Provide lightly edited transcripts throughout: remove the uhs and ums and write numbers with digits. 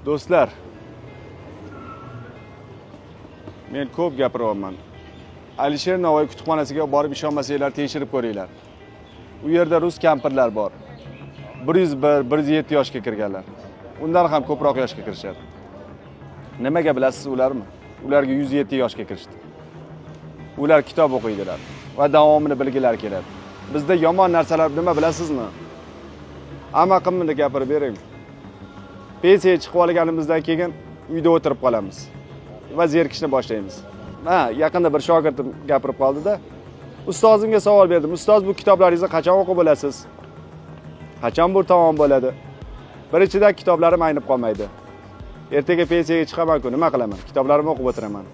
Do'stlar, men ko'p gapiryapman. Alisher Navoiy kutubxonasiga borib ishonmasanglar tekshirib ko'ringlar. U yerda rus kampirlar bor. 101, 107 yoshga kirganlar. Undan ham ko'proq yoshga kirishadi. Nimaga bilasiz ularmi? Ularga 107 yoshga kirishdi. Ular kitob o'qiydilar va davomini bilgilari keladi. Bizda yomon narsalar nima bilasizmi? Hamma qimni gapirib bering. Pensiya chiqib olganimizdan keyin uyda o'tirib qolamiz va zerikishni boshlaymiz. Yaqinda bir shogirdim gapirib qoldi-da, ustozimga savol berdim. Ustoz, bu kitoblaringizni qachon o'qib olasiz? Qachon bu tamom bo'ladi? Birinchidan kitoblarim aynib qolmaydi. Ertaga pensiyaga chiqaman-ku, nima qilaman? Kitoblarimni o'qib o'tiraman.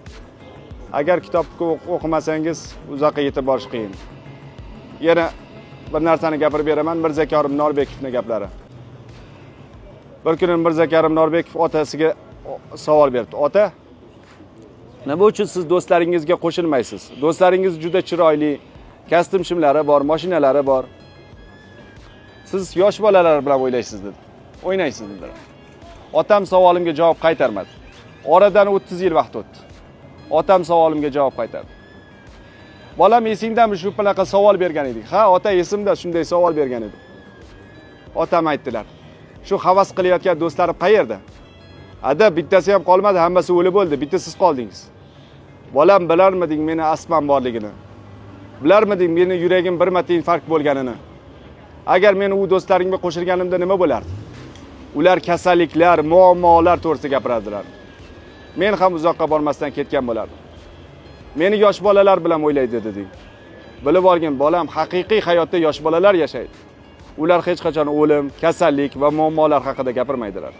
Agar kitob o'qimasangiz, uzoqqa yetib borish qiyin. Yana bir narsani gapirib beraman, Mirzakorim Norbekovning gaplari. Bir kuni Mirzakorim Norbekov otasiga savol berdi. Ota, nima uchun siz do'stlaringizga qo'shilmaysiz? Do'stlaringiz juda chiroyli, kostyum shimlari bor, mashinalari bor. Siz yosh bolalar bilan o'ynaysiz dedi. O'ynaysiz dedilar. Otam savolimga javob qaytarmadi. Oradan 30 yil vaqt o'tdi. Otam savolimga javob qaytardi. Bolam, esingdami shu bunaqa savol bergan edik? Ha, ota, esimda shunday savol bergan edim. Otam aytdilar. Shu havas qilayotgan do'stlarim qayerda? Ada, bittasi ham qolmadi, hammasi o'lib bo'ldi, bitta siz qoldingiz. Bolam, bilarmiding meni astmam borligini? Bilarmiding meni yuragim bir marta infarkt bo'lganini? Agar meni u do'stlarimga qo'shilganimda nima bo'lardi? Ular kasalliklar, muammolar to'g'risida gapirardilar. Men ham uzoqqa bormasdan ketgan bo'lardim. Meni yosh bolalar bilan o'ylaydi deding. Bilib olgin, bolam, haqiqiy hayotda yosh bolalar yashaydi. Ular hech qachon o'lim, kasallik va muammolar haqida gapirmaydilar.